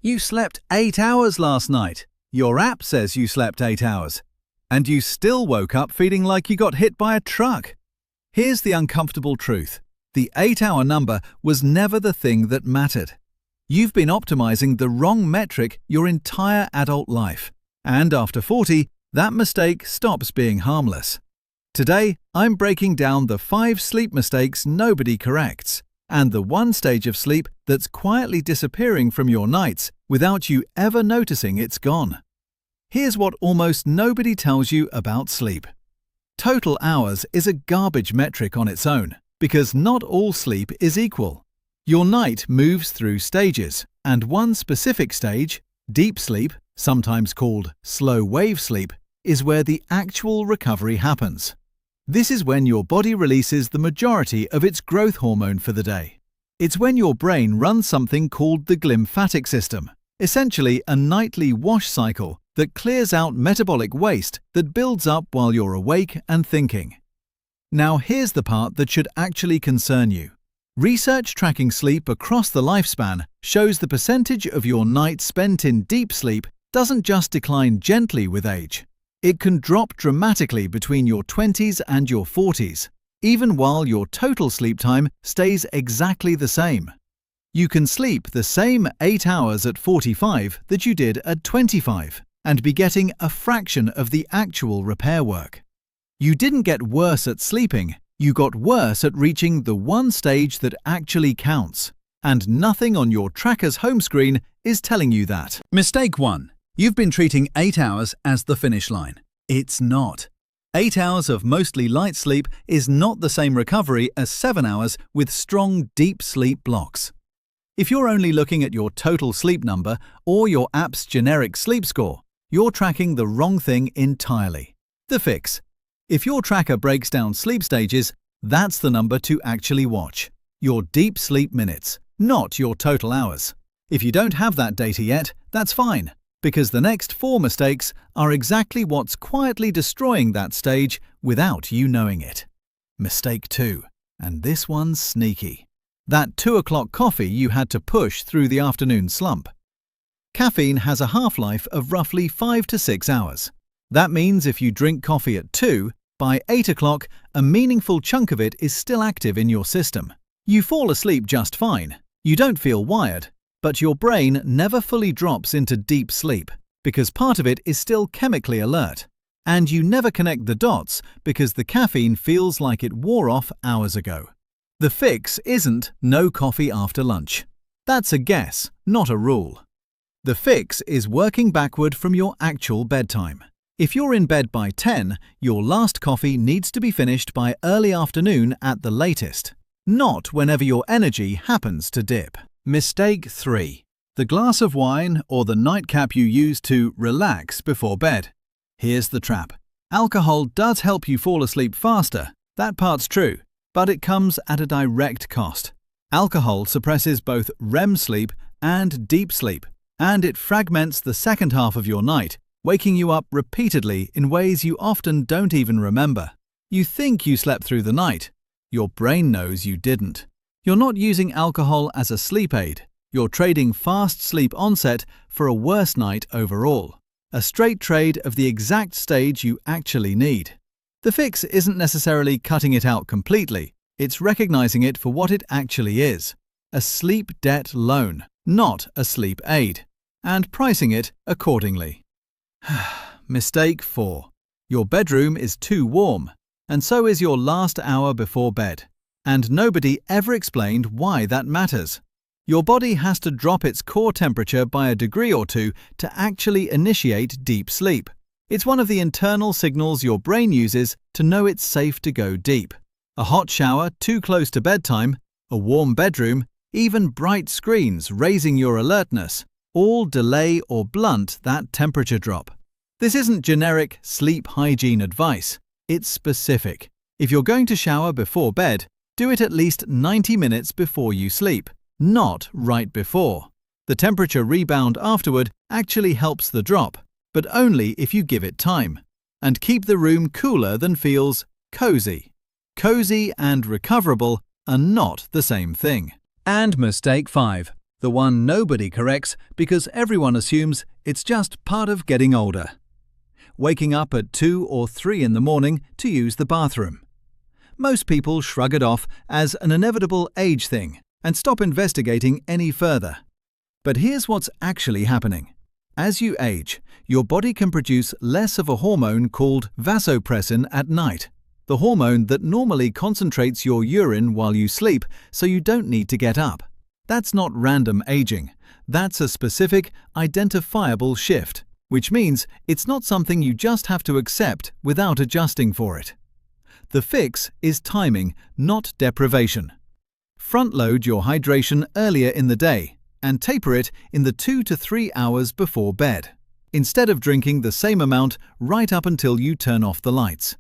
You slept 8 hours last night. Your app says you slept 8 hours. And you still woke up feeling like you got hit by a truck. Here's the uncomfortable truth. The 8-hour number was never the thing that mattered. You've been optimizing the wrong metric your entire adult life. And after 40, that mistake stops being harmless. Today, I'm breaking down the 5 sleep mistakes nobody corrects, and the one stage of sleep that's quietly disappearing from your nights without you ever noticing it's gone. Here's what almost nobody tells you about sleep. Total hours is a garbage metric on its own, because not all sleep is equal. Your night moves through stages, and one specific stage, deep sleep, sometimes called slow wave sleep, is where the actual recovery happens. This is when your body releases the majority of its growth hormone for the day. It's when your brain runs something called the glymphatic system, essentially a nightly wash cycle that clears out metabolic waste that builds up while you're awake and thinking. Now here's the part that should actually concern you. Research tracking sleep across the lifespan shows the percentage of your nights spent in deep sleep doesn't just decline gently with age. It can drop dramatically between your 20s and your 40s, even while your total sleep time stays exactly the same. You can sleep the same 8 hours at 45 that you did at 25 and be getting a fraction of the actual repair work. You didn't get worse at sleeping, you got worse at reaching the one stage that actually counts, and nothing on your tracker's home screen is telling you that. Mistake 1. You've been treating 8 hours as the finish line. It's not. 8 hours of mostly light sleep is not the same recovery as 7 hours with strong deep sleep blocks. If you're only looking at your total sleep number or your app's generic sleep score, you're tracking the wrong thing entirely. The fix. If your tracker breaks down sleep stages, that's the number to actually watch. Your deep sleep minutes, not your total hours. If you don't have that data yet, that's fine, because the next 4 mistakes are exactly what's quietly destroying that stage without you knowing it. Mistake 2, and this one's sneaky. That 2 o'clock coffee you had to push through the afternoon slump. Caffeine has a half-life of roughly 5 to 6 hours. That means if you drink coffee at 2, by 8 o'clock, a meaningful chunk of it is still active in your system. You fall asleep just fine. You don't feel wired, but your brain never fully drops into deep sleep because part of it is still chemically alert. And you never connect the dots because the caffeine feels like it wore off hours ago. The fix isn't no coffee after lunch. That's a guess, not a rule. The fix is working backward from your actual bedtime. If you're in bed by 10, your last coffee needs to be finished by early afternoon at the latest, not whenever your energy happens to dip. Mistake 3. The glass of wine or the nightcap you use to relax before bed. Here's the trap. Alcohol does help you fall asleep faster, that part's true, but it comes at a direct cost. Alcohol suppresses both REM sleep and deep sleep, and it fragments the second half of your night, waking you up repeatedly in ways you often don't even remember. You think you slept through the night. Your brain knows you didn't. You're not using alcohol as a sleep aid. You're trading fast sleep onset for a worse night overall. A straight trade of the exact stage you actually need. The fix isn't necessarily cutting it out completely. It's recognizing it for what it actually is. A sleep debt loan, not a sleep aid. And pricing it accordingly. Mistake 4. Your bedroom is too warm, and so is your last hour before bed. And nobody ever explained why that matters. Your body has to drop its core temperature by a degree or 2 to actually initiate deep sleep. It's one of the internal signals your brain uses to know it's safe to go deep. A hot shower too close to bedtime, a warm bedroom, even bright screens raising your alertness, all delay or blunt that temperature drop. This isn't generic sleep hygiene advice. It's specific. If you're going to shower before bed, do it at least 90 minutes before you sleep, not right before. The temperature rebound afterward actually helps the drop, but only if you give it time. And keep the room cooler than feels cozy. Cozy and recoverable are not the same thing. And mistake 5. The one nobody corrects because everyone assumes it's just part of getting older. Waking up at 2 or 3 in the morning to use the bathroom. Most people shrug it off as an inevitable age thing and stop investigating any further. But here's what's actually happening. As you age, your body can produce less of a hormone called vasopressin at night, the hormone that normally concentrates your urine while you sleep so you don't need to get up. That's not random aging. That's a specific, identifiable shift, which means it's not something you just have to accept without adjusting for it. The fix is timing, not deprivation. Front-load your hydration earlier in the day and taper it in the 2 to 3 hours before bed, instead of drinking the same amount right up until you turn off the lights.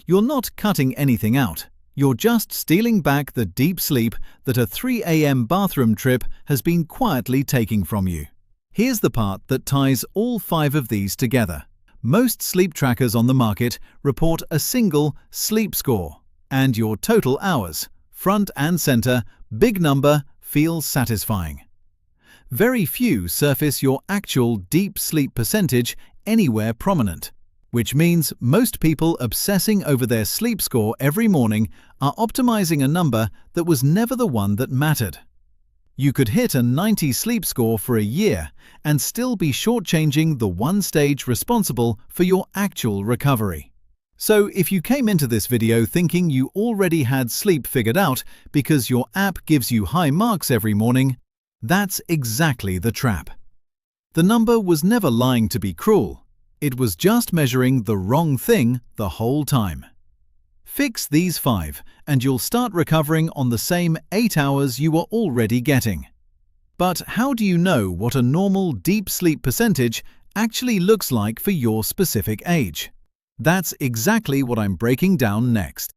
You're not cutting anything out. You're just stealing back the deep sleep that a 3 a.m. bathroom trip has been quietly taking from you. Here's the part that ties all 5 of these together. Most sleep trackers on the market report a single sleep score, and your total hours, front and center, big number, feels satisfying. Very few surface your actual deep sleep percentage anywhere prominent, which means most people obsessing over their sleep score every morning are optimizing a number that was never the one that mattered. You could hit a 90 sleep score for a year and still be shortchanging the one stage responsible for your actual recovery. So if you came into this video thinking you already had sleep figured out because your app gives you high marks every morning, that's exactly the trap. The number was never lying to be cruel. It was just measuring the wrong thing the whole time. Fix these 5 and you'll start recovering on the same 8 hours you were already getting. But how do you know what a normal deep sleep percentage actually looks like for your specific age? That's exactly what I'm breaking down next.